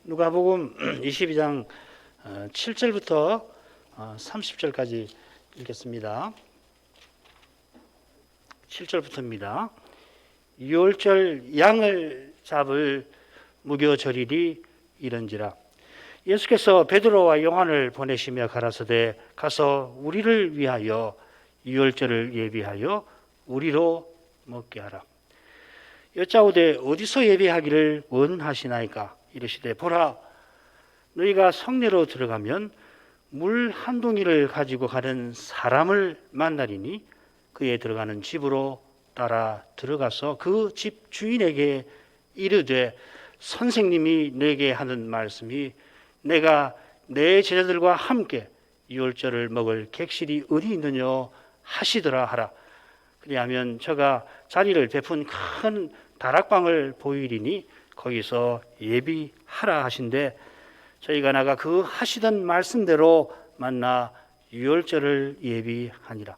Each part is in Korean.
누가복음 22장 7절부터 30절까지 읽겠습니다. 7절부터입니다. 유월절 양을 잡을 무교절일이 이런지라. 예수께서 베드로와 요한을 보내시며 가라사대 가서 우리를 위하여 유월절을 예비하여 우리로 먹게 하라. 여짜오되 어디서 예배하기를 원하시나이까? 이르시되 보라, 너희가 성내로 들어가면 물 한 동이를 가지고 가는 사람을 만나리니 그에 들어가는 집으로 따라 들어가서 그 집 주인에게 이르되 선생님이 내게 하는 말씀이 내가 내 제자들과 함께 유월절을 먹을 객실이 어디 있느냐 하시더라 하라. 그리하면 저가 자리를 베푼 큰 다락방을 보이리니 거기서 예비하라 하신대 저희가 나가 그 하시던 말씀대로 만나 유월절을 예비하니라.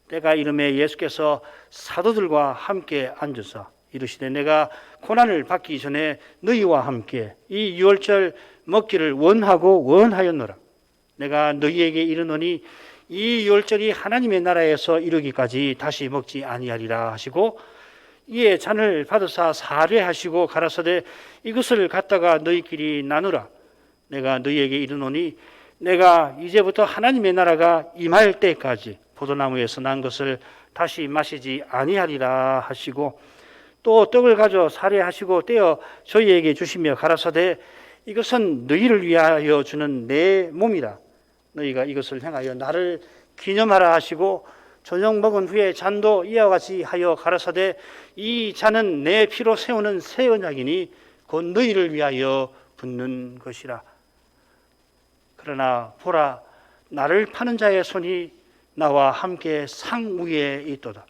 때가 이름에 예수께서 사도들과 함께 앉으사 이르시되 내가 고난을 받기 전에 너희와 함께 이 유월절 먹기를 원하고 원하였노라. 내가 너희에게 이르노니 이 유월절이 하나님의 나라에서 이르기까지 다시 먹지 아니하리라 하시고 이에 잔을 받으사 사례하시고 가라사대 이것을 갖다가 너희끼리 나누라. 내가 너희에게 이르노니 내가 이제부터 하나님의 나라가 임할 때까지 포도나무에서 난 것을 다시 마시지 아니하리라 하시고 또 떡을 가져 사례하시고 떼어 저희에게 주시며 가라사대 이것은 너희를 위하여 주는 내 몸이라. 너희가 이것을 행하여 나를 기념하라 하시고 저녁 먹은 후에 잔도 이와 같이 하여 가라사대 이 잔은 내 피로 세우는 새 언약이니 곧 너희를 위하여 붓는 것이라. 그러나 보라, 나를 파는 자의 손이 나와 함께 상 위에 있도다.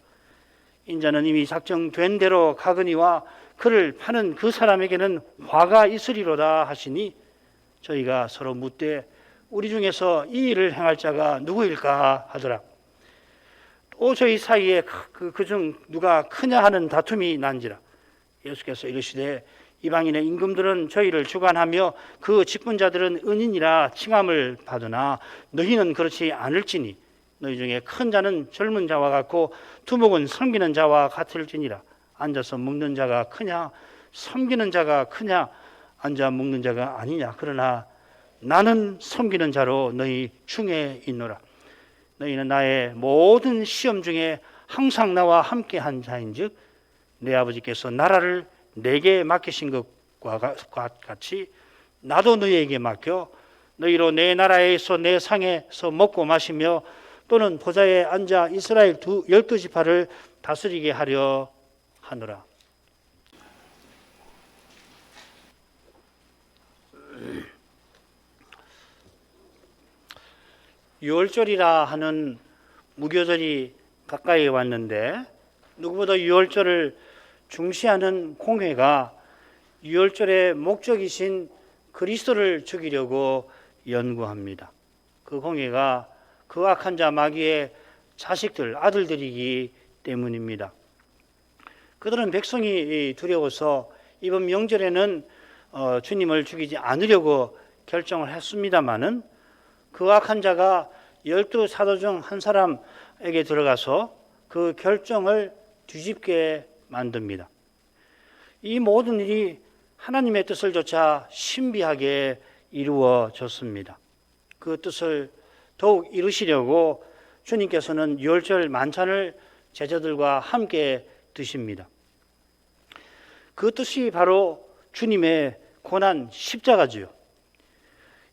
인자는 이미 작정된 대로 가거니와 그를 파는 그 사람에게는 화가 있으리로다 하시니 저희가 서로 묻되 우리 중에서 이 일을 행할 자가 누구일까 하더라. 또 저희 사이에 그중 누가 크냐 하는 다툼이 난지라. 예수께서 이르시되 이방인의 임금들은 저희를 주관하며 그 직분자들은 은인이라 칭함을 받으나 너희는 그렇지 않을지니 너희 중에 큰 자는 젊은 자와 같고 두목은 섬기는 자와 같을지니라. 앉아서 먹는 자가 크냐 섬기는 자가 크냐 앉아 먹는 자가 아니냐. 그러나 나는 섬기는 자로 너희 중에 있노라. 너희는 나의 모든 시험 중에 항상 나와 함께한 자인즉 내 아버지께서 나라를 내게 맡기신 것과 같이 나도 너희에게 맡겨 너희로 내 나라에서 내 상에서 먹고 마시며 또는 보좌에 앉아 이스라엘 12지파를 다스리게 하려 하노라. 유월절이라 하는 무교절이 가까이 왔는데 누구보다 유월절을 중시하는 공회가 유월절의 목적이신 그리스도를 죽이려고 연구합니다. 그 공회가 그 악한 자 마귀의 자식들, 아들들이기 때문입니다. 그들은 백성이 두려워서 이번 명절에는 주님을 죽이지 않으려고 결정을 했습니다마는 그 악한 자가 12사도 중 한 사람에게 들어가서 그 결정을 뒤집게 만듭니다. 이 모든 일이 하나님의 뜻을 조차 신비하게 이루어졌습니다. 그 뜻을 더욱 이루시려고 주님께서는 유월절 만찬을 제자들과 함께 드십니다. 그 뜻이 바로 주님의 고난 십자가지요.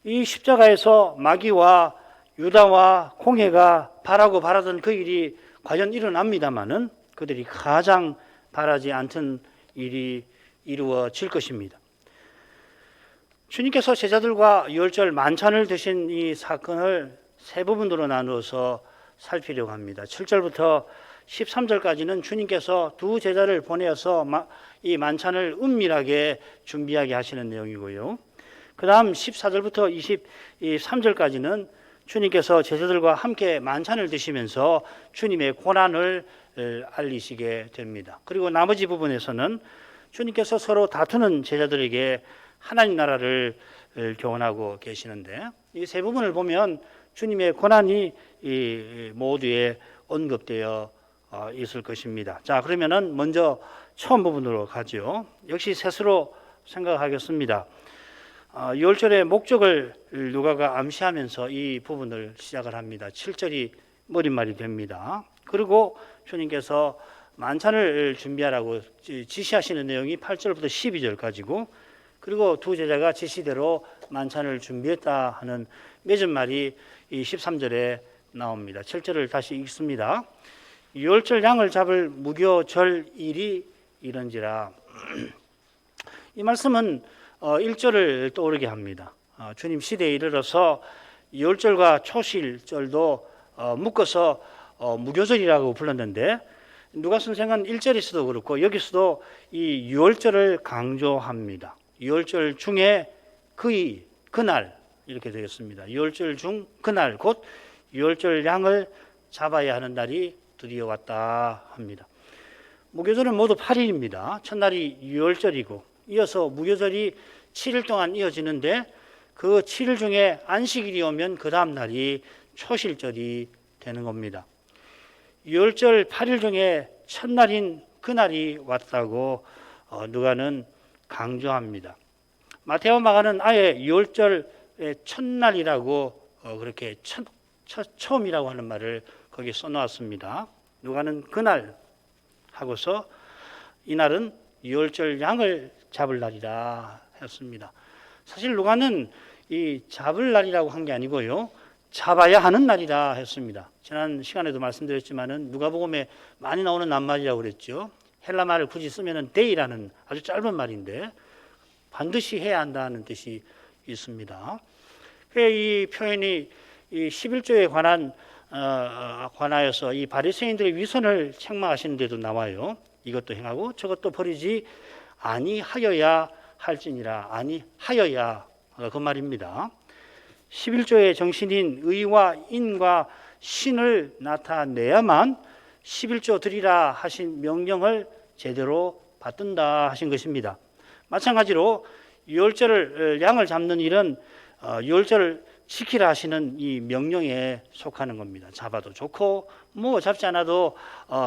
이 십자가에서 마귀와 유다와 공회가 바라던 그 일이 과연 일어납니다마는 그들이 가장 바라지 않던 일이 이루어질 것입니다. 주님께서 제자들과 유월절 만찬을 드신 이 사건을 세 부분으로 나누어서 살피려고 합니다. 7절부터 13절까지는 주님께서 두 제자를 보내어서 이 만찬을 은밀하게 준비하게 하시는 내용이고요. 그 다음 14절부터 23절까지는 주님께서 제자들과 함께 만찬을 드시면서 주님의 고난을 알리시게 됩니다. 그리고 나머지 부분에서는 주님께서 서로 다투는 제자들에게 하나님 나라를 교훈하고 계시는데, 이 세 부분을 보면 주님의 고난이 이 모두에 언급되어 있을 것입니다. 자, 그러면은 먼저 처음 부분으로 가죠. 역시 셋으로 생각하겠습니다. 6절의 목적을 누가가 암시하면서 이 부분을 시작을 합니다. 7절이 머릿말이 됩니다. 그리고 주님께서 만찬을 준비하라고 지시하시는 내용이 8절부터 12절까지고, 그리고 두 제자가 지시대로 만찬을 준비했다 하는 맺은 말이 이 13절에 나옵니다. 7절을 다시 읽습니다. 유월절 양을 잡을 무교절일이 이런지라. 이 말씀은 1절을 떠오르게 합니다. 주님 시대에 이르러서 유월절과 초실절도 묶어서 무교절이라고 불렀는데, 누가 선생은 1절에서도 그렇고 여기서도 이 유월절을 강조합니다. 유월절 중에 그의 그날 이렇게 되겠습니다. 유월절 중 그날 곧 유월절 양을 잡아야 하는 날이 드디어 왔다 합니다. 무교절은 모두 8일입니다. 첫날이 유월절이고 이어서 무교절이 7일 동안 이어지는데, 그 7일 중에 안식일이 오면 그 다음 날이 초실절이 되는 겁니다. 유월절 8일 중에 첫날인 그날이 왔다고 누가는 강조합니다. 마태와 마가는 아예 유월절의 첫날이라고 그렇게 처음이라고 하는 말을 거기 써놓았습니다. 누가는 그날 하고서 이날은 유월절 양을 잡을 날이라 했습니다. 사실 누가는 이 잡을 날이라고 한 게 아니고요, 잡아야 하는 날이라 했습니다. 지난 시간에도 말씀드렸지만은 누가복음에 많이 나오는 낱말이라고 그랬죠. 헬라 말을 굳이 쓰면은 데이라는 아주 짧은 말인데 반드시 해야 한다는 뜻이 있습니다. 이 표현이 이 11조에 관하여서 이 바리새인들의 위선을 책망하시는 데도 나와요. 이것도 행하고 저것도 버리지 아니하여야 할지니라. 아니하여야 그 말입니다. 11조의 정신인 의와 인과 신을 나타내야만 11조 드리라 하신 명령을 제대로 받든다 하신 것입니다. 마찬가지로 유월절을 양을 잡는 일은 유월절을 지키라 하시는 이 명령에 속하는 겁니다. 잡아도 좋고 뭐 잡지 않아도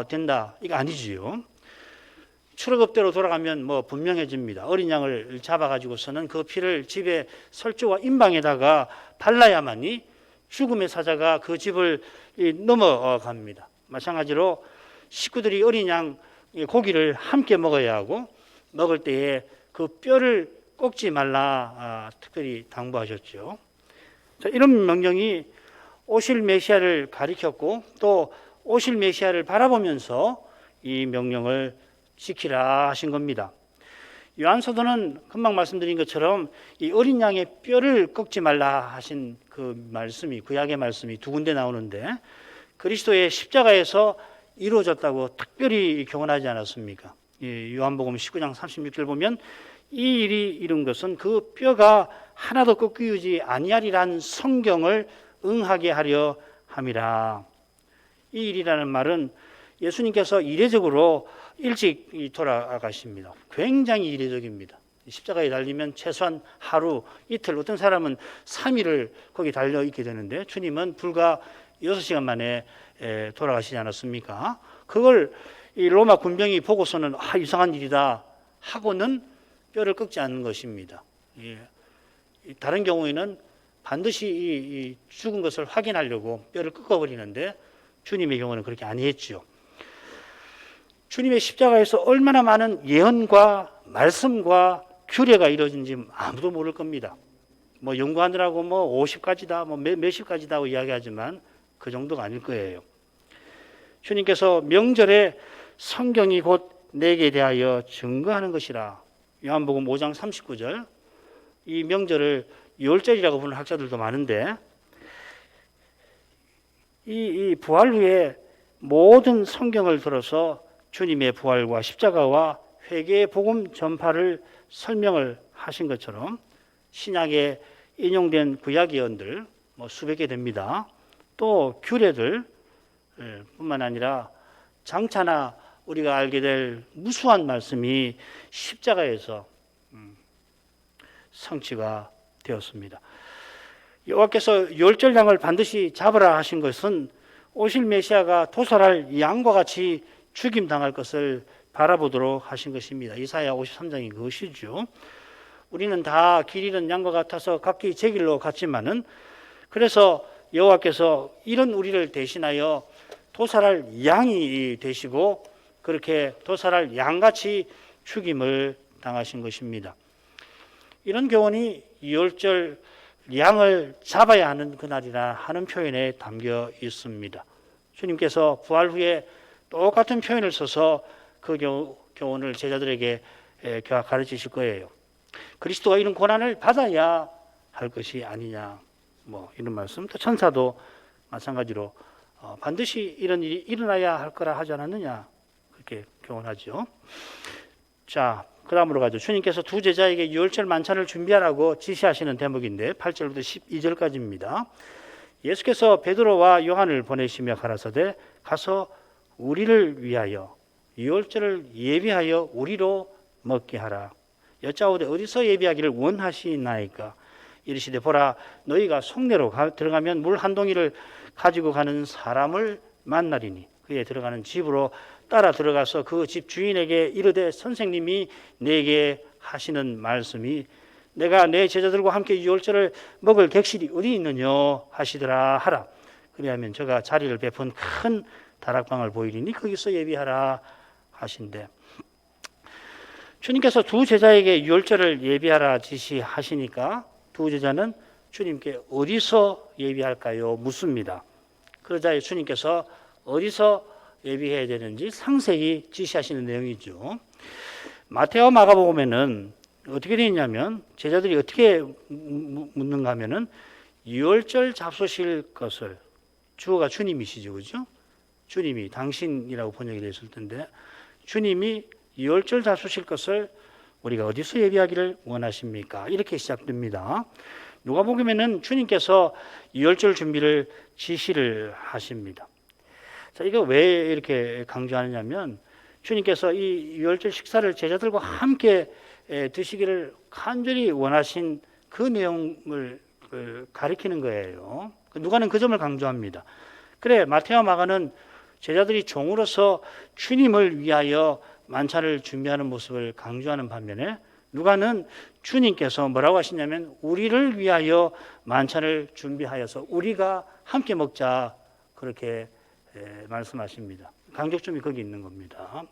된다, 이거 아니지요. 출애굽대로 돌아가면 뭐 분명해집니다. 어린 양을 잡아가지고서는 그 피를 집의 설주와 임방에다가 발라야만이 죽음의 사자가 그 집을 넘어갑니다. 마찬가지로 식구들이 어린 양 고기를 함께 먹어야 하고, 먹을 때에 그 뼈를 꺾지 말라 특별히 당부하셨죠. 자, 이런 명령이 오실 메시아를 가리켰고, 또 오실 메시아를 바라보면서 이 명령을 지키라 하신 겁니다. 요한사도는 금방 말씀드린 것처럼 이 어린 양의 뼈를 꺾지 말라 하신 그 말씀이, 구약의 말씀이 두 군데 나오는데, 그리스도의 십자가에서 이루어졌다고 특별히 교훈하지 않았습니까? 요한복음 19장 36절 보면 이 일이 이룬 것은 그 뼈가 하나도 꺾이지 아니하리란 성경을 응하게 하려 함이라. 이 일이라는 말은 예수님께서 이례적으로 일찍 돌아가십니다. 굉장히 이례적입니다. 십자가에 달리면 최소한 하루, 이틀, 어떤 사람은 3일을 거기 달려 있게 되는데 주님은 불과 6시간 만에 돌아가시지 않았습니까? 그걸 이 로마 군병이 보고서는 이상한 일이다 하고는 뼈를 꺾지 않는 것입니다. 다른 경우에는 반드시 이 죽은 것을 확인하려고 뼈를 꺾어버리는데 주님의 경우는 그렇게 아니했죠. 주님의 십자가에서 얼마나 많은 예언과 말씀과 규례가 이루어진지 아무도 모를 겁니다. 뭐 연구하느라고 뭐 50가지다, 뭐 몇십 가지다 이야기하지만 그 정도가 아닐 거예요. 주님께서 명절에 성경이 곧 내게 대하여 증거하는 것이라. 요한복음 5장 39절. 이 명절을 유월절이라고 부르는 학자들도 많은데, 이 부활 후에 모든 성경을 들어서 주님의 부활과 십자가와 회개의 복음 전파를 설명을 하신 것처럼 신약에 인용된 구약 예언들 뭐 수백 개 됩니다. 또 규례들 뿐만 아니라 장차나 우리가 알게 될 무수한 말씀이 십자가에서 성취가 되었습니다. 여호와께서 열절 양을 반드시 잡으라 하신 것은 오실 메시아가 도살할 양과 같이 죽임 당할 것을 바라보도록 하신 것입니다. 이사야 53장이 그것이죠. 우리는 다 길 잃은 양과 같아서 각기 제 길로 갔지만은, 그래서 여호와께서 이런 우리를 대신하여 도살할 양이 되시고 그렇게 도살할 양같이 죽임을 당하신 것입니다. 이런 교훈이 유월절 양을 잡아야 하는 그날이라 하는 표현에 담겨 있습니다. 주님께서 부활 후에 똑같은 표현을 써서 그 교훈을 제자들에게 가르치실 거예요. 그리스도가 이런 고난을 받아야 할 것이 아니냐, 이런 말씀. 또 천사도 마찬가지로 반드시 이런 일이 일어나야 할 거라 하지 않았느냐, 그렇게 교훈하죠. 자, 그 다음으로 가죠. 주님께서 두 제자에게 유월절 만찬을 준비하라고 지시하시는 대목인데 8절부터 12절까지입니다. 예수께서 베드로와 요한을 보내시며 가라사대 가서 우리를 위하여 유월절을 예비하여 우리로 먹게 하라. 여짜오되 어디서 예비하기를 원하시나이까? 이르시되 보라, 너희가 속내로 들어가면 물 한 동이를 가지고 가는 사람을 만나리니 그에 들어가는 집으로 따라 들어가서 그 집 주인에게 이르되 선생님이 내게 하시는 말씀이 내가 내 제자들과 함께 유월절을 먹을 객실이 어디 있느냐 하시더라 하라. 그리하면 저가 자리를 베푼 큰 다락방을 보이리니 거기서 예비하라 하신대. 주님께서 두 제자에게 유월절을 예비하라 지시하시니까 두 제자는 주님께 어디서 예비할까요? 묻습니다. 그러자 주님께서 어디서 예비해야 되는지 상세히 지시하시는 내용이죠. 마태와 마가복음에는 어떻게 되어 있냐면 제자들이 어떻게 묻는가 하면은 유월절 잡수실 것을, 주어가 주님이시죠, 그죠? 주님이, 당신이라고 번역이 되어 있을 텐데 주님이 유월절 잡수실 것을 우리가 어디서 예비하기를 원하십니까? 이렇게 시작됩니다. 누가복음에는 주님께서 유월절 준비를 지시를 하십니다. 자, 이거 왜 이렇게 강조하느냐면 주님께서 이 유월절 식사를 제자들과 함께 드시기를 간절히 원하신 그 내용을 가리키는 거예요. 누가는 그 점을 강조합니다. 그래, 마태와 마가는 제자들이 종으로서 주님을 위하여 만찬을 준비하는 모습을 강조하는 반면에 누가는 주님께서 뭐라고 하시냐면 우리를 위하여 만찬을 준비하여서 우리가 함께 먹자, 그렇게 말씀하십니다. 강조점이 거기 있는 겁니다.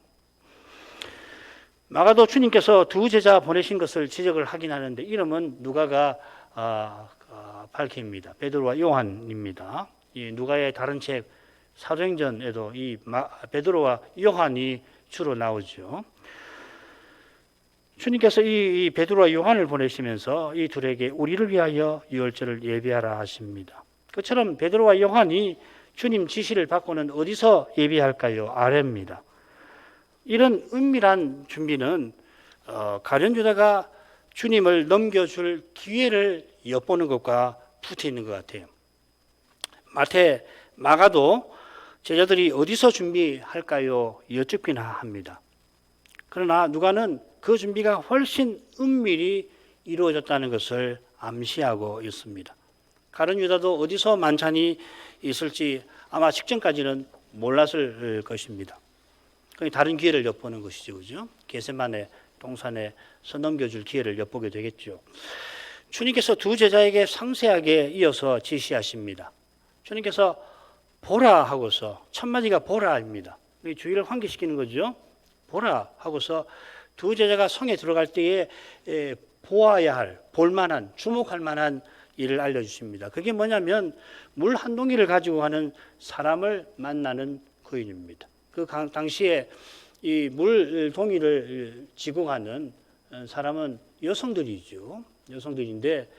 마가도 주님께서 두 제자 보내신 것을 지적을 하긴 하는데 이름은 누가가 밝힙니다. 베드로와 요한입니다. 이 누가의 다른 책 사도행전에도 이 베드로와 요한이 주로 나오죠. 주님께서 이 베드로와 요한을 보내시면서 이 둘에게 우리를 위하여 유월절을 예비하라 하십니다. 그처럼 베드로와 요한이 주님 지시를 받고는 어디서 예비할까요? 아래입니다. 이런 은밀한 준비는 가룟 유다가 주님을 넘겨줄 기회를 엿보는 것과 붙어 있는 것 같아요. 마태, 마가도 제자들이 어디서 준비할까요? 여쭙긴 합니다. 그러나 누가는 그 준비가 훨씬 은밀히 이루어졌다는 것을 암시하고 있습니다. 가룟 유다도 어디서 만찬이 있을지 아마 직전까지는 몰랐을 것입니다. 다른 기회를 엿보는 것이죠, 그죠? 겟세마네 동산에 넘겨줄 기회를 엿보게 되겠죠. 주님께서 두 제자에게 상세하게 이어서 지시하십니다. 주님께서 보라 하고서, 첫 마디가 보라입니다. 주의를 환기시키는 거죠. 보라 하고서 두 제자가 성에 들어갈 때에 보아야 할, 볼만한, 주목할 만한 일을 알려주십니다. 그게 뭐냐면 물 한 동이를 가지고 가는 사람을 만나는 거인입니다. 그 당시에 이 물 동이를 지고 가는 사람은 여성들이죠. 여성들인데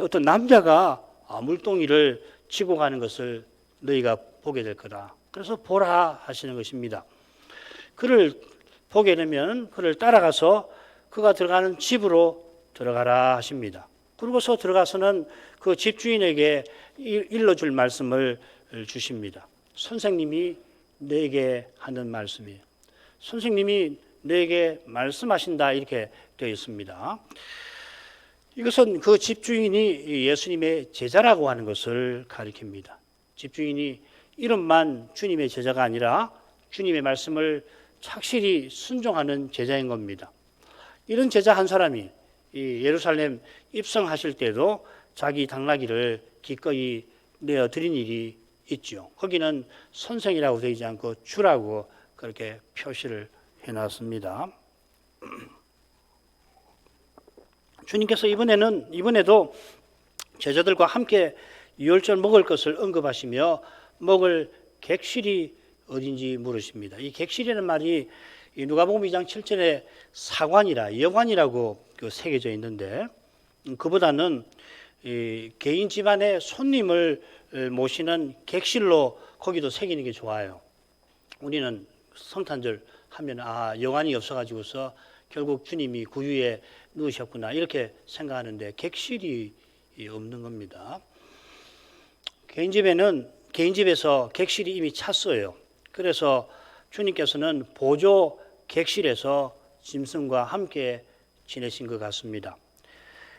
어떤 남자가 물동이를 지고 가는 것을 너희가 보게 될 거다. 그래서 보라 하시는 것입니다. 그를 보게 되면 그를 따라가서 그가 들어가는 집으로 들어가라 하십니다. 그러고서 들어가서는 그 집주인에게 일러줄 말씀을 주십니다. 선생님이 내게 하는 말씀이에요. 선생님이 내게 말씀하신다, 이렇게 되어 있습니다. 이것은 그 집주인이 예수님의 제자라고 하는 것을 가리킵니다. 집주인이 이름만 주님의 제자가 아니라 주님의 말씀을 착실히 순종하는 제자인 겁니다. 이런 제자 한 사람이 예루살렘 입성하실 때도 자기 당나귀를 기꺼이 내어드린 일이 있죠. 거기는 선생이라고 되지 않고 주라고 그렇게 표시를 해놨습니다. 주님께서 이번에도 제자들과 함께 유월절 먹을 것을 언급하시며 먹을 객실이 어딘지 물으십니다. 이 객실이라는 말이 누가복음 2장 7절에 사관이라 여관이라고 새겨져 있는데 그보다는 개인 집안의 손님을 모시는 객실로 거기도 새기는 게 좋아요. 우리는 성탄절 하면 여관이 없어가지고서 결국 주님이 구유에 누우셨구나 이렇게 생각하는데 객실이 없는 겁니다. 개인 집에서 객실이 이미 찼어요. 그래서 주님께서는 보조 객실에서 짐승과 함께 지내신 것 같습니다.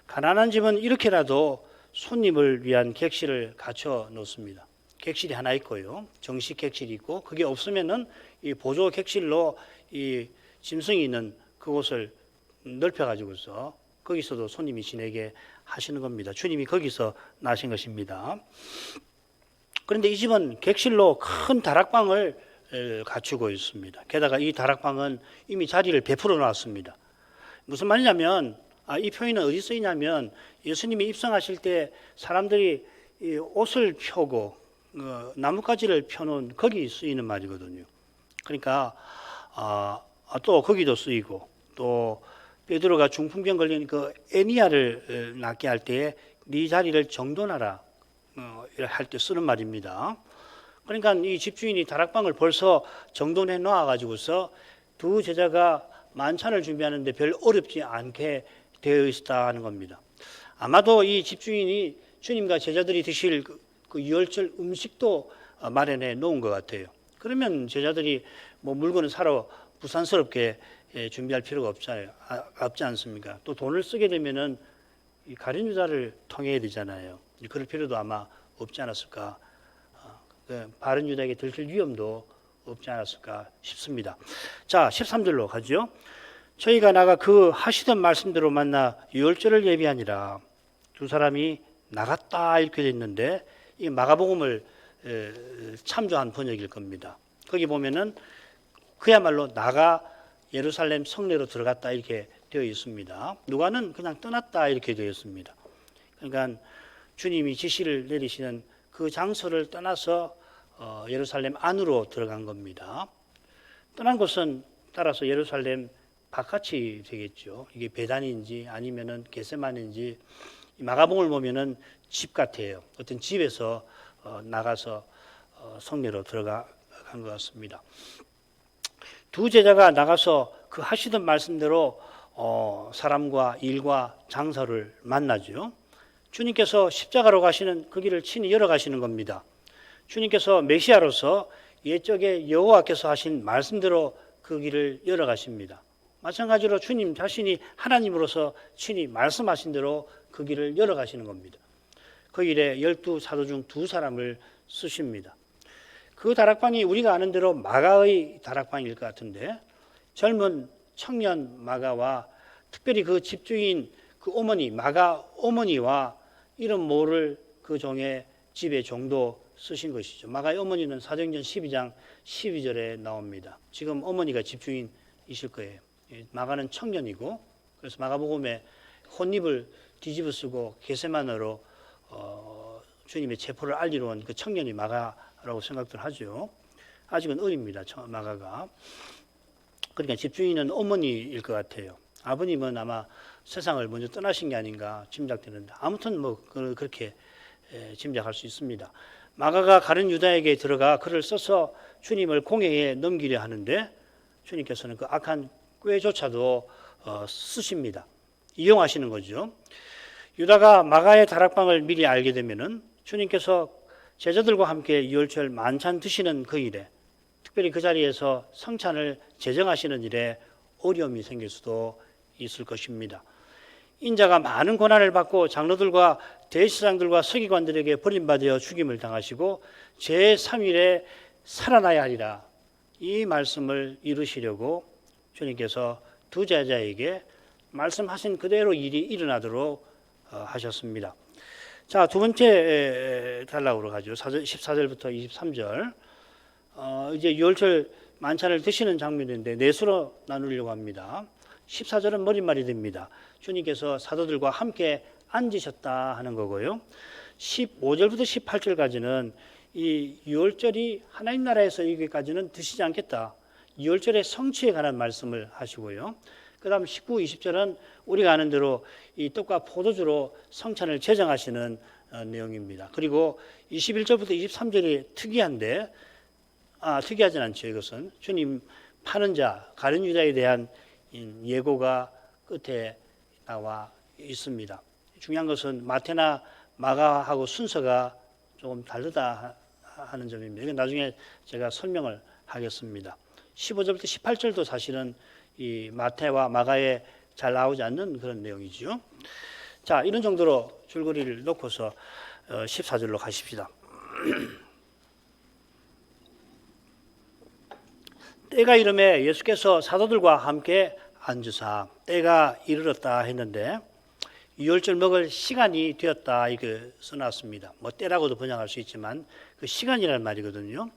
가난한 집은 이렇게라도 손님을 위한 객실을 갖춰 놓습니다. 객실이 하나 있고요. 정식 객실이 있고 그게 없으면은 이 보조 객실로 이 짐승이 있는 그곳을 넓혀 가지고서 거기서도 손님이 지내게 하시는 겁니다. 주님이 거기서 나신 것입니다. 그런데 이 집은 객실로 큰 다락방을 갖추고 있습니다. 게다가 이 다락방은 이미 자리를 베풀어 놨습니다. 무슨 말이냐면 이 표현은 어디 쓰이냐면 예수님이 입성하실 때 사람들이 옷을 펴고 나뭇가지를 펴놓은 거기 쓰이는 말이거든요. 그러니까 또 거기도 쓰이고 또 베드로가 중풍병 걸린 그 애니야를 낫게 할 때에 네 자리를 정돈하라 할 때 쓰는 말입니다. 그러니까 이 집주인이 다락방을 벌써 정돈해 놓아 가지고서 두 제자가 만찬을 준비하는데 별 어렵지 않게 되어 있다는 겁니다. 아마도 이 집주인이 주님과 제자들이 드실 그 유월절 음식도 마련해 놓은 것 같아요. 그러면 제자들이 뭐 물건을 사러 부산스럽게 준비할 필요가 없지 않습니까? 또 돈을 쓰게 되면은 이 가룟 유다를 통해야 되잖아요. 그럴 필요도 아마 없지 않았을까. 바른 유다에게 들킬 위험도 없지 않았을까 싶습니다. 자, 13절로 가죠. 저희가 나가 그 하시던 말씀대로 만나 유월절을 예비하니라. 두 사람이 나갔다 이렇게 됐는데 이 마가복음을 참조한 번역일 겁니다. 거기 보면은 그야말로 나가 예루살렘 성내로 들어갔다 이렇게 되어 있습니다. 누가는 그냥 떠났다 이렇게 되어 있습니다. 그러니까 주님이 지시를 내리시는 그 장소를 떠나서 예루살렘 안으로 들어간 겁니다. 떠난 곳은 따라서 예루살렘 바깥이 되겠죠. 이게 베단인지 아니면은 겟세마네인지 마가복음을 보면은 집 같아요. 어떤 집에서 나가서 성내로 들어간 것 같습니다. 두 제자가 나가서 그 하시던 말씀대로 사람과 일과 장사를 만나죠. 주님께서 십자가로 가시는 그 길을 친히 열어가시는 겁니다. 주님께서 메시아로서 옛적에 여호와께서 하신 말씀대로 그 길을 열어가십니다. 마찬가지로 주님 자신이 하나님으로서 친히 말씀하신 대로 그 길을 열어가시는 겁니다. 그 일에 12 사도 중 2사람을 쓰십니다. 그 다락방이 우리가 아는 대로 마가의 다락방일 것 같은데 젊은 청년 마가와 특별히 그 집주인 그 어머니 마가 어머니와 이름 모를 그 종의 집의 종도 쓰신 것이죠. 마가의 어머니는 사도행전 12장 12절에 나옵니다. 지금 어머니가 집주인이실 거예요. 마가는 청년이고 그래서 마가복음에 혼입을 뒤집어 쓰고 겟세마네로 주님의 체포를 알리러 온 그 청년이 마가라고 생각들 하죠. 아직은 어립니다. 마가가. 그러니까 집주인은 어머니일 것 같아요. 아버님은 아마 세상을 먼저 떠나신 게 아닌가 짐작되는데 아무튼 뭐 그렇게 짐작할 수 있습니다. 마가가 가룟 유다에게 들어가 글을 써서 주님을 공회에 넘기려 하는데 주님께서는 그 악한 꾀조차도 쓰십니다. 이용하시는 거죠. 유다가 마가의 다락방을 미리 알게 되면은 주님께서 제자들과 함께 유월절 만찬 드시는 그 일에 특별히 그 자리에서 성찬을 제정하시는 일에 어려움이 생길 수도 있을 것입니다. 인자가 많은 고난을 받고 장로들과 대제사장들과 서기관들에게 버림받아 죽임을 당하시고 제3일에 살아나야 하리라. 이 말씀을 이루시려고 주님께서 두 제자에게 말씀하신 그대로 일이 일어나도록 하셨습니다. 자, 두 번째 단락으로 가죠. 14절부터 23절. 이제 유월절 만찬을 드시는 장면인데 넷으로 나누려고 합니다. 14절은 머릿말이 됩니다. 주님께서 사도들과 함께 앉으셨다 하는 거고요. 15절부터 18절까지는 이 유월절이 하나님 나라에서 이기까지는 드시지 않겠다. 유월절의 성취에 관한 말씀을 하시고요. 그 다음 19, 20절은 우리가 아는 대로 이 떡과 포도주로 성찬을 제정하시는 내용입니다. 그리고 21절부터 23절이 특이한데, 특이하진 않죠. 이것은 주님 파는 자, 가룟 유다에 대한 예고가 끝에 나와 있습니다. 중요한 것은 마태나 마가하고 순서가 조금 다르다 하는 점입니다. 이건 나중에 제가 설명을 하겠습니다. 15절부터 18절도 사실은 이 마태와 마가에 잘 나오지 않는 그런 내용이죠. 자, 이런 정도로 줄거리를 놓고서 14절로 가십시다. 때가 이름에 예수께서 사도들과 함께 앉으사 때가 이르렀다 했는데 유월절 먹을 시간이 되었다 이렇게 써놨습니다. 뭐 때라고도 번역할 수 있지만 그 시간이라는 말이거든요.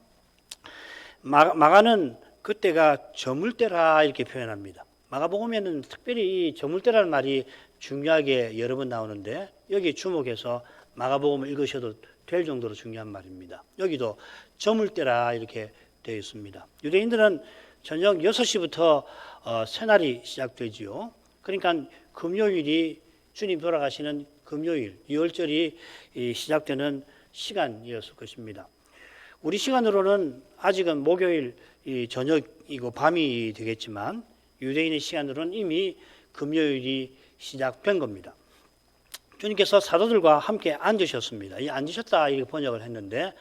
마가는 그때가 저물때라 이렇게 표현합니다. 마가복음에는 특별히 이 저물때라는 말이 중요하게 여러 번 나오는데 여기 주목해서 마가복음을 읽으셔도 될 정도로 중요한 말입니다. 여기도 저물때라 이렇게 되어 있습니다. 유대인들은 저녁 6시부터 새날이 시작되지요. 그러니까 금요일이 주님 돌아가시는 금요일, 유월절이 시작되는 시간이었을 것입니다. 우리 시간으로는 아직은 목요일 저녁이고 밤이 되겠지만 유대인의 시간으로는 이미 금요일이 시작된 겁니다. 주님께서 사도들과 함께 앉으셨습니다. 이 앉으셨다 이렇게 번역을 했는데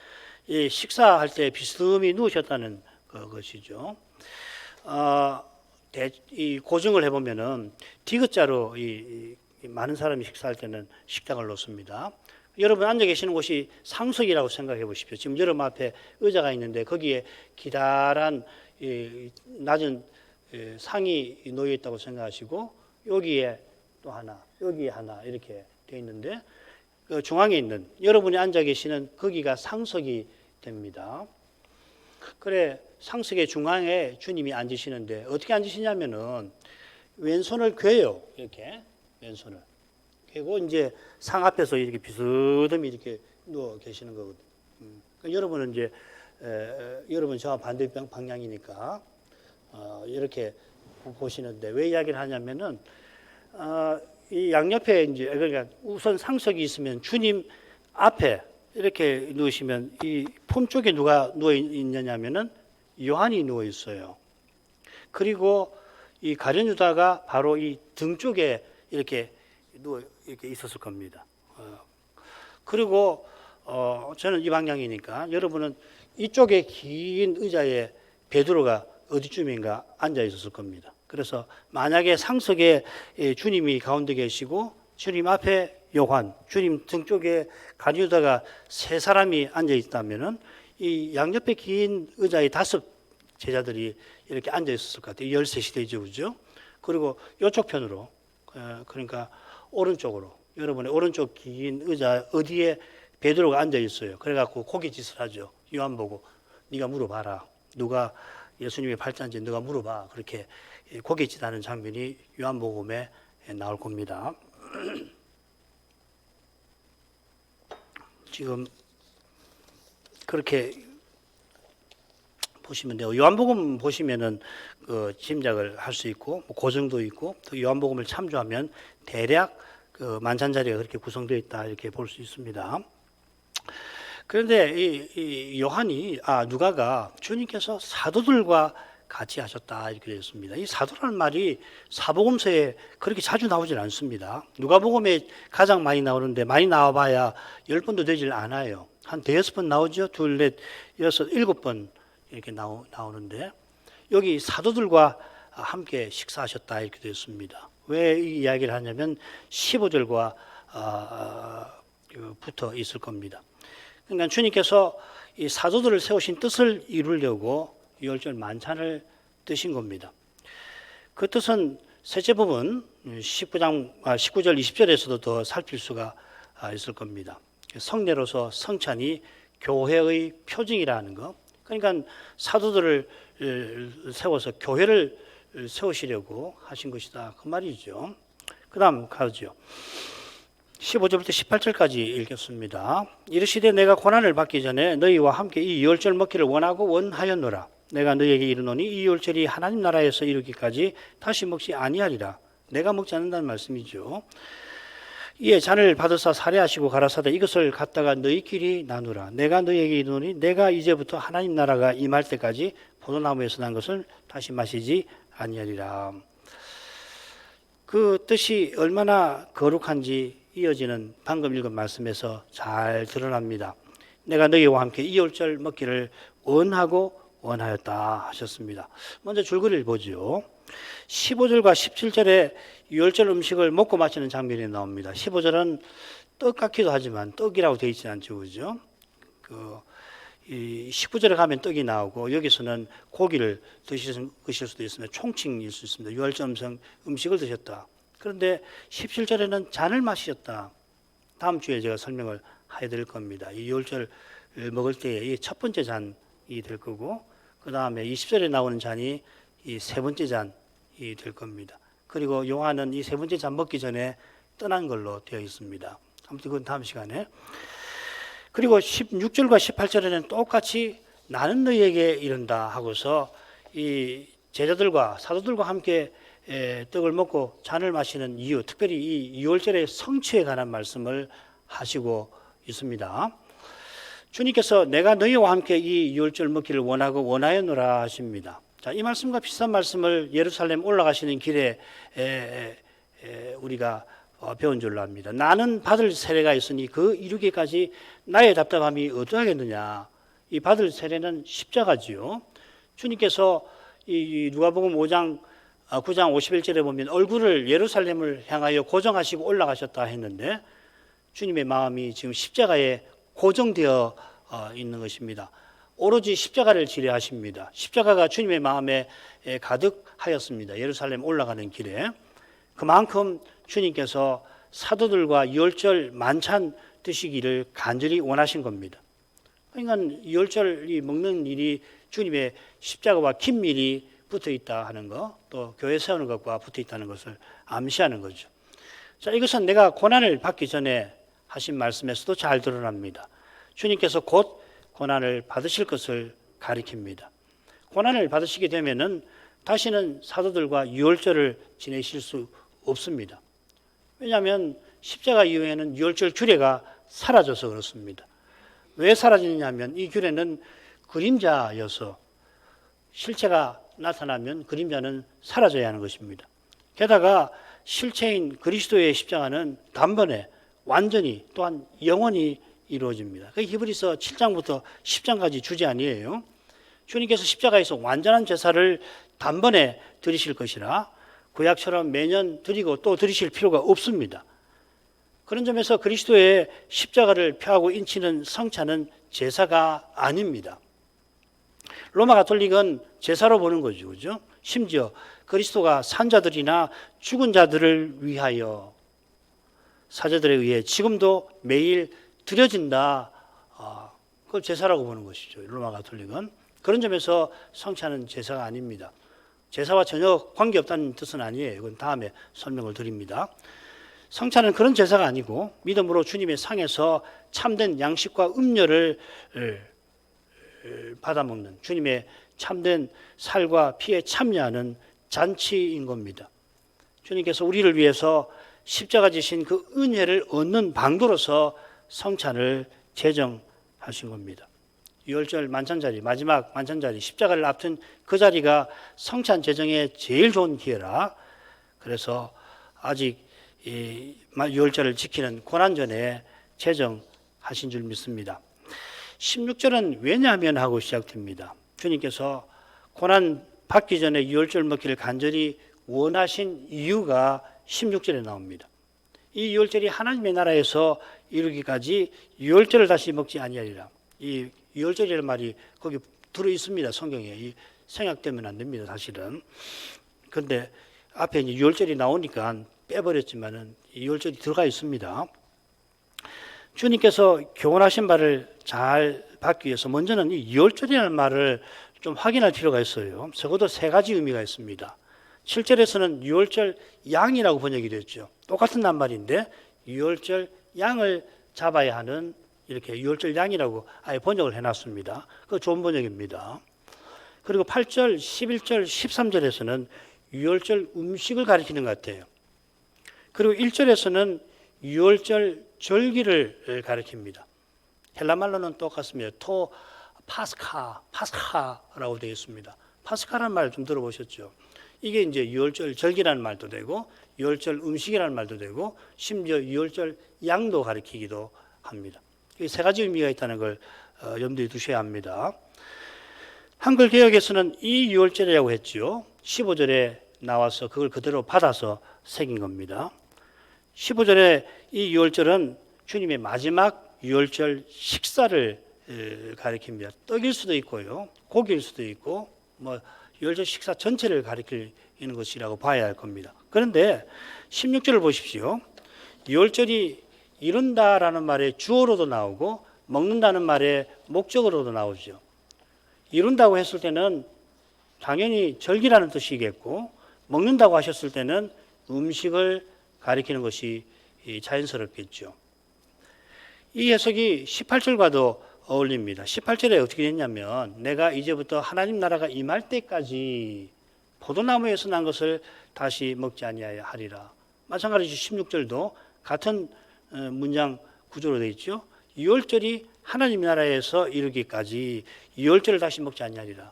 이 식사할 때 비스듬히 누우셨다는 것이죠. 이 고증을 해보면은 디귿자로 많은 사람이 식사할 때는 식탁을 놓습니다. 여러분 앉아 계시는 곳이 상석이라고 생각해 보십시오. 지금 여러분 앞에 의자가 있는데 거기에 기다란 낮은 상이 놓여 있다고 생각하시고 여기에 또 하나, 여기에 하나 이렇게 되어 있는데 그 중앙에 있는 여러분이 앉아 계시는 거기가 상석이 됩니다. 그래 상석의 중앙에 주님이 앉으시는데 어떻게 앉으시냐면은 왼손을 괸요. 이렇게 왼손을 그리고 이제 상 앞에서 이렇게 비스듬히 이렇게 누워 계시는 거거든요. 그러니까 여러분은 이제 여러분 저와 반대 방향이니까 이렇게 보시는데 왜 이야기를 하냐면은 이 양옆에 이제 그러니까 우선 상석이 있으면 주님 앞에 이렇게 누우시면 이 품 쪽에 누가 누워 있느냐면은 요한이 누워 있어요. 그리고 이 가룟 유다가 바로 이 등 쪽에 이렇게 누워 이렇게 있었을 겁니다. 그리고 저는 이 방향이니까 여러분은 이쪽에 긴 의자에 베드로가 어디쯤인가 앉아 있었을 겁니다. 그래서 만약에 상석에 주님이 가운데 계시고 주님 앞에 요한, 주님 등 쪽에 가룟 유다가 세 사람이 앉아 있다면은 이 양옆에 긴 의자에 5 제자들이 이렇게 앉아 있었을 것 같아요. 13시대죠, 그죠? 그리고 이쪽 편으로 그러니까 오른쪽으로 여러분의 오른쪽 긴 의자 어디에 베드로가 앉아 있어요. 그래갖고 고깃짓을 하죠. 요한 보고 네가 물어봐라. 누가 예수님의 팔자인지 누가 물어봐. 그렇게 고깃짓하는 장면이 요한복음에 나올 겁니다. 지금 그렇게 보시면 돼요. 요한복음 보시면은 그 짐작을 할 수 있고 고증도 있고 또 요한복음을 참조하면 대략 그 만찬 자리가 그렇게 구성되어 있다 이렇게 볼 수 있습니다. 그런데 이 요한이 누가가 주님께서 사도들과 같이 하셨다 이렇게 되어 있습니다. 이 사도라는 말이 사복음서에 그렇게 자주 나오질 않습니다. 누가복음에 가장 많이 나오는데 많이 나와봐야 10번도 되질 않아요. 한 5번 나오죠. 2, 4, 6, 7번 이렇게 나오는데 여기 사도들과 함께 식사하셨다 이렇게 되어 있습니다. 왜 이 이야기를 하냐면 15절과 붙어 있을 겁니다. 그러니까 주님께서 이 사도들을 세우신 뜻을 이루려고 유월절 만찬을 드신 겁니다. 그 뜻은 셋째 부분 19절 20절에서도 더 살필 수가 있을 겁니다. 성례로서 성찬이 교회의 표징이라는 거. 그러니까 사도들을 세워서 교회를 세우시려고 하신 것이다. 그 말이죠. 그 다음 가죠. 15절부터 18절까지 읽겠습니다. 이르시되 내가 고난을 받기 전에 너희와 함께 이 유월절 먹기를 원하고 원하였노라. 내가 너희에게 이르노니 이 유월절이 하나님 나라에서 이르기까지 다시 먹지 아니하리라. 내가 먹지 않는다는 말씀이죠. 이에 잔을 받으사 살해하시고 가라사대 이것을 갖다가 너희끼리 나누라. 내가 너희에게 이르노니 내가 이제부터 하나님 나라가 임할 때까지 포도나무에서 난 것을 다시 마시지 아니하리라. 그 뜻이 얼마나 거룩한지 이어지는 방금 읽은 말씀에서 잘 드러납니다. 내가 너희와 함께 이 유월절 먹기를 원하고 원하였다 하셨습니다. 먼저 줄거리를 보죠. 15절과 17절에 유월절 음식을 먹고 마시는 장면이 나옵니다. 15절은 떡 같기도 하지만 떡이라고 되어 있지 않죠, 그죠? 이 19절에 가면 떡이 나오고 여기서는 고기를 드실 수도 있습니다. 총칭일 수 있습니다. 유월절 음식을 드셨다. 그런데 17절에는 잔을 마셨다. 다음 주에 제가 설명을 해드릴 겁니다. 이 유월절 먹을 때의 첫 번째 잔이 될 거고, 그 다음에 20절에 나오는 잔이 이 세 번째 잔이 될 겁니다. 그리고 요한은 이 세 번째 잔 먹기 전에 떠난 걸로 되어 있습니다. 아무튼 그건 다음 시간에. 그리고 16절과 18절에는 똑같이 나는 너희에게 이른다 하고서 이 제자들과 사도들과 함께 떡을 먹고 잔을 마시는 이유, 특별히 이 유월절의 성취에 관한 말씀을 하시고 있습니다. 주님께서 내가 너희와 함께 이 유월절 먹기를 원하고 원하였노라 하십니다. 자, 이 말씀과 비슷한 말씀을 예루살렘 올라가시는 길에 우리가 배운 줄로 압니다. 나는 받을 세례가 있으니 그 이루기까지 나의 답답함이 어떠하겠느냐. 이 받을 세례는 십자가지요. 주님께서 이 누가복음 5장 9장 51절에 보면 얼굴을 예루살렘을 향하여 고정하시고 올라가셨다 했는데 주님의 마음이 지금 십자가에 고정되어 있는 것입니다. 오로지 십자가를 지뢰하십니다. 십자가가 주님의 마음에 가득하였습니다. 예루살렘 올라가는 길에. 그만큼 주님께서 사도들과 유월절 만찬 드시기를 간절히 원하신 겁니다. 그러니까 유월절이 먹는 일이 주님의 십자가와 긴밀히 붙어 있다 하는 것, 또 교회 세우는 것과 붙어 있다는 것을 암시하는 거죠. 자, 이것은 내가 고난을 받기 전에 하신 말씀에서도 잘 드러납니다. 주님께서 곧 고난을 받으실 것을 가리킵니다. 고난을 받으시게 되면은 다시는 사도들과 유월절을 지내실 수 없습니다. 왜냐하면 십자가 이후에는 유월절 규례가 사라져서 그렇습니다. 왜 사라지느냐면 이 규례는 그림자여서 실체가 나타나면 그림자는 사라져야 하는 것입니다. 게다가 실체인 그리스도의 십자가는 단번에 완전히 또한 영원히 이루어집니다. 그 히브리서 7장부터 10장까지 주제 아니에요. 주님께서 십자가에서 완전한 제사를 단번에 드리실 것이라 구약처럼 매년 드리고 또 드리실 필요가 없습니다. 그런 점에서 그리스도의 십자가를 펴하고 인치는 성찬은 제사가 아닙니다. 로마 가톨릭은 제사로 보는 거죠. 그죠? 심지어 그리스도가 산자들이나 죽은 자들을 위하여 사제들에 의해 지금도 매일 드려진다. 그걸 제사라고 보는 것이죠. 로마 가톨릭은. 그런 점에서 성찬은 제사가 아닙니다. 제사와 전혀 관계없다는 뜻은 아니에요. 이건 다음에 설명을 드립니다. 성찬은 그런 제사가 아니고 믿음으로 주님의 상에서 참된 양식과 음료를 받아먹는 주님의 참된 살과 피에 참여하는 잔치인 겁니다. 주님께서 우리를 위해서 십자가 지신 그 은혜를 얻는 방도로서 성찬을 제정하신 겁니다. 유월절 만찬자리, 마지막 만찬자리, 십자가를 앞둔 그 자리가 성찬 제정에 제일 좋은 기회라. 그래서 아직 이 유월절을 지키는 고난전에 제정하신 줄 믿습니다. 16절은 왜냐하면 하고 시작됩니다. 주님께서 고난 받기 전에 유월절 먹기를 간절히 원하신 이유가 16절에 나옵니다. 이 유월절이 하나님의 나라에서 이르기까지 유월절을 다시 먹지 아니하리라. 이 유월절이라는 말이 거기 들어 있습니다. 성경에. 이 생략되면 안 됩니다. 사실은. 그런데 앞에 이제 유월절이 나오니까 빼버렸지만은 유월절이 들어가 있습니다. 주님께서 교훈하신 바를 잘 받기 위해서 먼저는 이 유월절이라는 말을 좀 확인할 필요가 있어요. 적어도 세 가지 의미가 있습니다. 7절에서는 유월절 양이라고 번역이 됐죠. 똑같은 낱말인데 유월절 양을 잡아야 하는 이렇게 유월절 양이라고 아예 번역을 해놨습니다. 그거 좋은 번역입니다. 그리고 8절, 11절, 13절에서는 유월절 음식을 가리키는 것 같아요. 그리고 1절에서는 유월절 절기를 가리킵니다. 헬라말로는 똑같습니다. 파스카라고 되어 있습니다. 파스카라는 말 좀 들어보셨죠? 이게 이제 유월절 절기라는 말도 되고 유월절 음식이라는 말도 되고 심지어 유월절 양도 가리키기도 합니다. 이 세 가지 의미가 있다는 걸 염두에 두셔야 합니다. 한글 개역에서는 이 유월절이라고 했죠. 15절에 나와서 그걸 그대로 받아서 새긴 겁니다. 15절에 이 유월절은 주님의 마지막 유월절 식사를 가리킵니다. 떡일 수도 있고요, 고기일 수도 있고, 유월절 식사 전체를 가리키는 것이라고 봐야 할 겁니다. 그런데 16절을 보십시오. 유월절이 이룬다라는 말의 주어로도 나오고 먹는다는 말의 목적으로도 나오죠. 이룬다고 했을 때는 당연히 절기라는 뜻이겠고, 먹는다고 하셨을 때는 음식을 가리키는 것이 자연스럽겠죠. 이 해석이 18절과도 어울립니다. 18절에 어떻게 됐냐면 내가 이제부터 하나님 나라가 임할 때까지 포도나무에서 난 것을 다시 먹지 아니하여 하리라. 마찬가지로 16절도 같은 문장 구조로 되어 있죠. 유월절이 하나님 나라에서 이르기까지 유월절을 다시 먹지 아니하리라.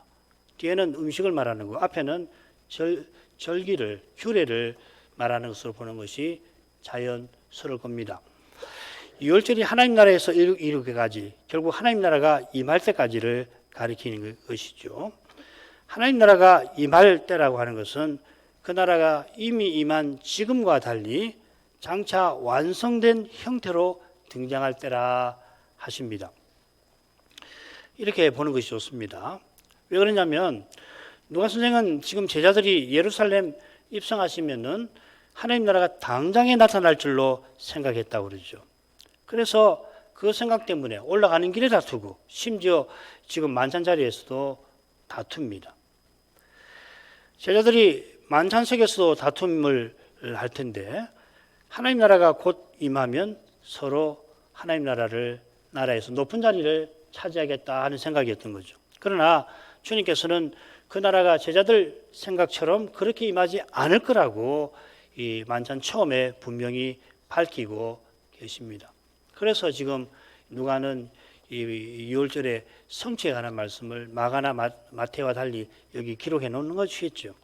뒤에는 음식을 말하는 거, 앞에는 절기를, 규례를 말하는 것으로 보는 것이 자연스러울 겁니다. 유월절이 하나님 나라에서 이르기까지, 결국 하나님 나라가 임할 때까지를 가리키는 것이죠. 하나님 나라가 임할 때라고 하는 것은 그 나라가 이미 임한 지금과 달리 장차 완성된 형태로 등장할 때라 하십니다. 이렇게 보는 것이 좋습니다. 왜 그러냐면 누가 선생은 지금 제자들이 예루살렘 입성하시면은 하나님 나라가 당장에 나타날 줄로 생각했다고 그러죠. 그래서 그 생각 때문에 올라가는 길에 다투고 심지어 지금 만찬 자리에서도 다툽니다. 제자들이 만찬석에서도 다툼을 할 텐데 하나님 나라가 곧 임하면 서로 하나님 나라에서 높은 자리를 차지하겠다 하는 생각이었던 거죠. 그러나 주님께서는 그 나라가 제자들 생각처럼 그렇게 임하지 않을 거라고 이 만찬 처음에 분명히 밝히고 계십니다. 그래서 지금 누가는 이 유월절의 성취에 관한 말씀을 마가나 마태와 달리 여기 기록해 놓는 것이겠죠.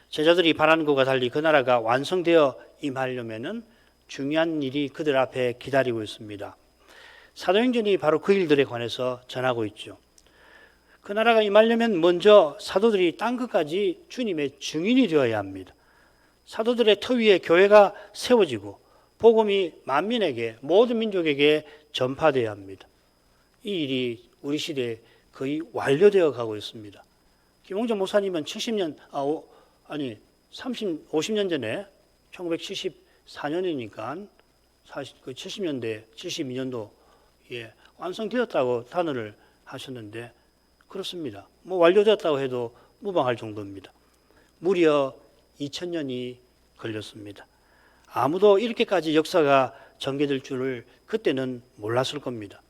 제자들이 바라는 것과 달리 그 나라가 완성되어 임하려면은 중요한 일이 그들 앞에 기다리고 있습니다. 사도행전이 바로 그 일들에 관해서 전하고 있죠. 그 나라가 임하려면 먼저 사도들이 땅 끝까지 주님의 증인이 되어야 합니다. 사도들의 터 위에 교회가 세워지고 복음이 만민에게, 모든 민족에게 전파되어야 합니다. 이 일이 우리 시대에 거의 완료되어 가고 있습니다. 김홍전 목사님은 50년 전에 1974년이니까 70년대, 72년도에 완성되었다고 단언을 하셨는데 그렇습니다. 완료되었다고 해도 무방할 정도입니다. 무려 2000년이 걸렸습니다. 아무도 이렇게까지 역사가 전개될 줄을 그때는 몰랐을 겁니다.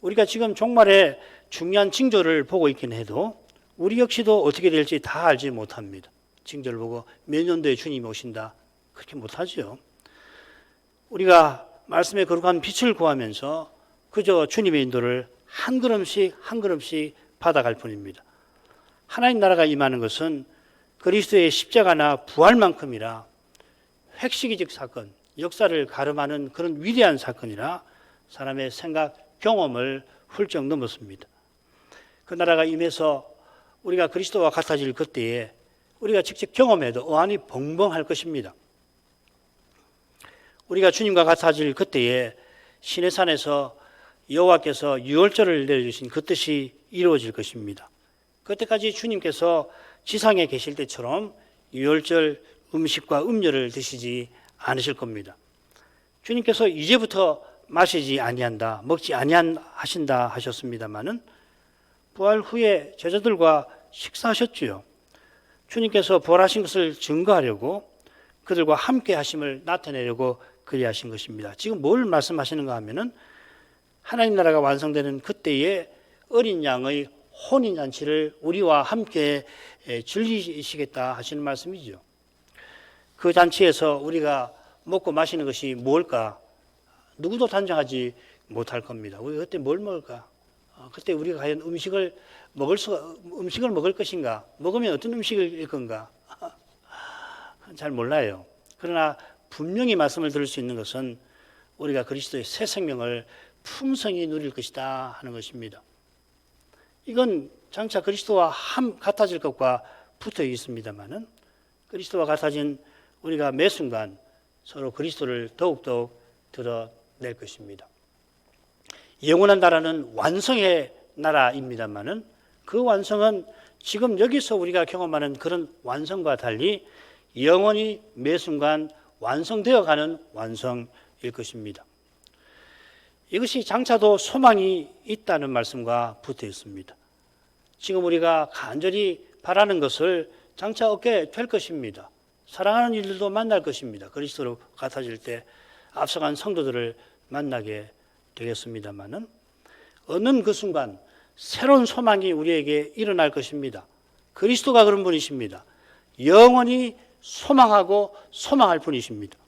우리가 지금 종말의 중요한 징조를 보고 있긴 해도 우리 역시도 어떻게 될지 다 알지 못합니다. 징조를 보고 몇 년도에 주님이 오신다 그렇게 못하죠. 우리가 말씀에 거룩한 빛을 구하면서 그저 주님의 인도를 한 걸음씩 한 걸음씩 받아갈 뿐입니다. 하나님 나라가 임하는 것은 그리스도의 십자가나 부활만큼이라 획시기적 사건, 역사를 가름하는 그런 위대한 사건이라 사람의 생각, 경험을 훌쩍 넘었습니다. 그 나라가 임해서 우리가 그리스도와 같아질 그때에 우리가 직접 경험해도 어안이 벙벙할 것입니다. 우리가 주님과 같아질 그때에 시내산에서 여호와께서 유월절을 내려주신 그 뜻이 이루어질 것입니다. 그때까지 주님께서 지상에 계실 때처럼 유월절 음식과 음료를 드시지 않으실 겁니다. 주님께서 이제부터 마시지 아니한다, 먹지 아니하신다 하셨습니다마는 부활 후에 제자들과 식사하셨지요. 주님께서 부활하신 것을 증거하려고 그들과 함께 하심을 나타내려고 그리하신 것입니다. 지금 뭘 말씀하시는가 하면은 하나님 나라가 완성되는 그때에 어린 양의 혼인잔치를 우리와 함께 즐기시겠다 하시는 말씀이죠. 그 잔치에서 우리가 먹고 마시는 것이 뭘까? 누구도 단정하지 못할 겁니다. 우리가 그때 뭘 먹을까? 그때 우리가 과연 음식을 먹을 것인가? 먹으면 어떤 음식일 건가? 잘 몰라요. 그러나 분명히 말씀을 들을 수 있는 것은 우리가 그리스도의 새 생명을 풍성히 누릴 것이다 하는 것입니다. 이건 장차 그리스도와 같아질 것과 붙어 있습니다만은 그리스도와 같아진 우리가 매 순간 서로 그리스도를 더욱더욱 드러낼 것입니다. 영원한 나라는 완성의 나라입니다만은 그 완성은 지금 여기서 우리가 경험하는 그런 완성과 달리 영원히 매 순간 완성되어 가는 완성일 것입니다. 이것이 장차도 소망이 있다는 말씀과 붙어 있습니다. 지금 우리가 간절히 바라는 것을 장차 얻게 될 것입니다. 사랑하는 이들도 만날 것입니다. 그리스도로 같아질 때 앞서간 성도들을 만나게 되겠습니다마는 얻는 그 순간 새로운 소망이 우리에게 일어날 것입니다. 그리스도가 그런 분이십니다. 영원히 소망하고 소망할 분이십니다.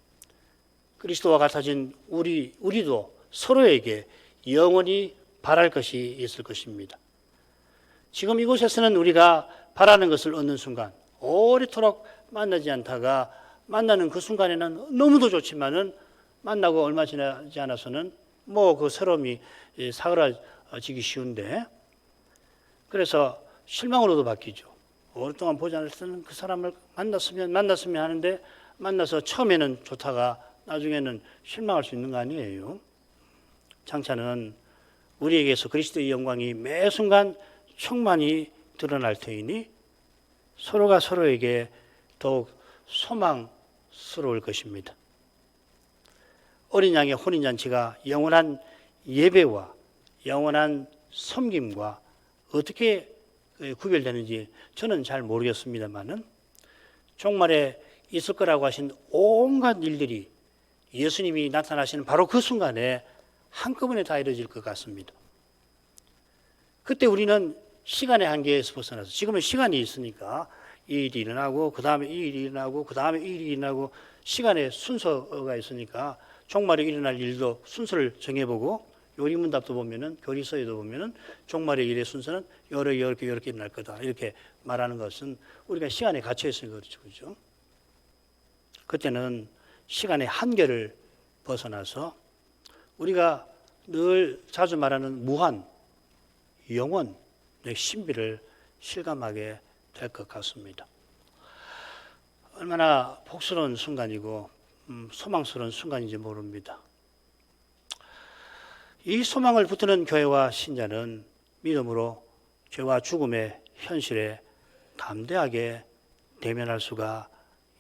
그리스도와 같아진 우리도 서로에게 영원히 바랄 것이 있을 것입니다. 지금 이곳에서는 우리가 바라는 것을 얻는 순간 오래도록 만나지 않다가 만나는 그 순간에는 너무도 좋지만은 만나고 얼마 지나지 않아서는 뭐 그 새로움이 사그라지기 쉬운데 그래서 실망으로도 바뀌죠. 오랫동안 보지 않았을 그 사람을 만났으면 하는데 만나서 처음에는 좋다가 나중에는 실망할 수 있는 거 아니에요. 장차는 우리에게서 그리스도의 영광이 매 순간 충만히 드러날 테이니 서로가 서로에게 더욱 소망스러울 것입니다. 어린 양의 혼인잔치가 영원한 예배와 영원한 섬김과 어떻게 구별되는지 저는 잘 모르겠습니다만은 종말에 있을 거라고 하신 온갖 일들이 예수님이 나타나시는 바로 그 순간에 한꺼번에 다 이루어질 것 같습니다. 그때 우리는 시간의 한계에서 벗어나서 지금은 시간이 있으니까 이 일이 일어나고 그 다음에 이 일이 일어나고 그 다음에 이 일이 일어나고 시간의 순서가 있으니까 종말에 일어날 일도 순서를 정해보고 요리문답도 보면은 교리서에도 보면은 종말의 일의 순서는 이렇게 일어날 거다 이렇게 말하는 것은 우리가 시간에 갇혀 있으니까 그렇죠. 그때는 시간의 한계를 벗어나서 우리가 늘 자주 말하는 무한, 영원의 신비를 실감하게 될 것 같습니다. 얼마나 복스러운 순간이고 소망스러운 순간인지 모릅니다. 이 소망을 붙드는 교회와 신자는 믿음으로 죄와 죽음의 현실에 담대하게 대면할 수가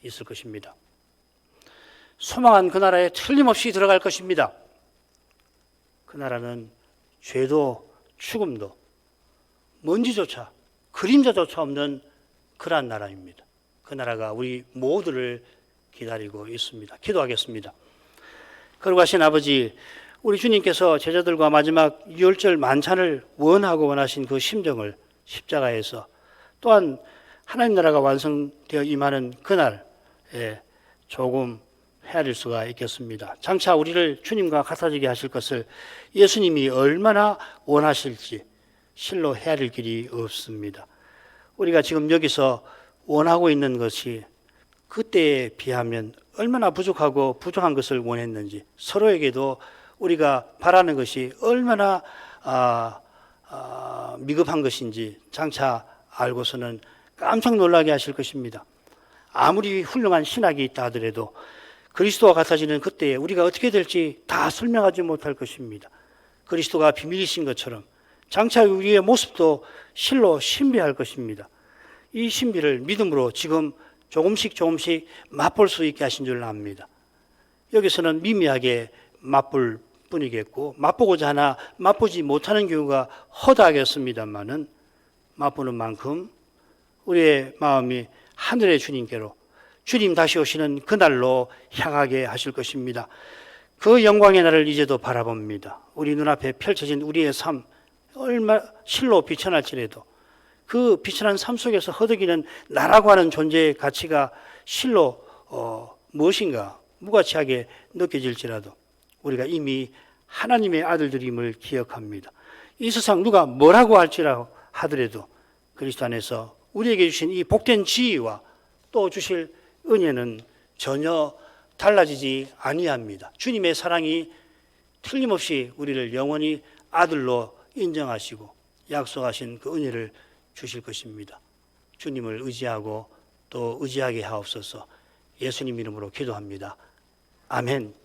있을 것입니다. 소망한 그 나라에 틀림없이 들어갈 것입니다. 그 나라는 죄도 죽음도 먼지조차 그림자조차 없는 그러한 나라입니다. 그 나라가 우리 모두를 기다리고 있습니다. 기도하겠습니다. 거룩하신 아버지, 우리 주님께서 제자들과 마지막 유월절 만찬을 원하고 원하신 그 심정을 십자가에서 또한 하나님 나라가 완성되어 임하는 그날에 조금 헤아릴 수가 있겠습니다. 장차 우리를 주님과 같아지게 하실 것을 예수님이 얼마나 원하실지 실로 헤아릴 길이 없습니다. 우리가 지금 여기서 원하고 있는 것이 그때에 비하면 얼마나 부족하고 부족한 것을 원했는지 서로에게도 우리가 바라는 것이 얼마나 미급한 것인지 장차 알고서는 깜짝 놀라게 하실 것입니다. 아무리 훌륭한 신학이 있다 하더라도 그리스도와 같아지는 그때에 우리가 어떻게 될지 다 설명하지 못할 것입니다. 그리스도가 비밀이신 것처럼 장차 우리의 모습도 실로 신비할 것입니다. 이 신비를 믿음으로 지금 조금씩 맛볼 수 있게 하신 줄 압니다. 여기서는 미미하게 맛볼 뿐이겠고 맛보고자 하나 맛보지 못하는 경우가 허다하겠습니다만은 맛보는 만큼 우리의 마음이 하늘의 주님께로 주님 다시 오시는 그날로 향하게 하실 것입니다. 그 영광의 날을 이제도 바라봅니다. 우리 눈앞에 펼쳐진 우리의 삶 얼마 실로 비천할지라도 그 비천한 삶 속에서 허덕이는 나라고 하는 존재의 가치가 실로 무엇인가 무가치하게 느껴질지라도 우리가 이미 하나님의 아들들임을 기억합니다. 이 세상 누가 뭐라고 할지라고 하더라도 그리스도 안에서 우리에게 주신 이 복된 지위와 또 주실 은혜는 전혀 달라지지 아니합니다. 주님의 사랑이 틀림없이 우리를 영원히 아들로 인정하시고 약속하신 그 은혜를 주실 것입니다. 주님을 의지하고 또 의지하게 하옵소서. 예수님 이름으로 기도합니다. 아멘.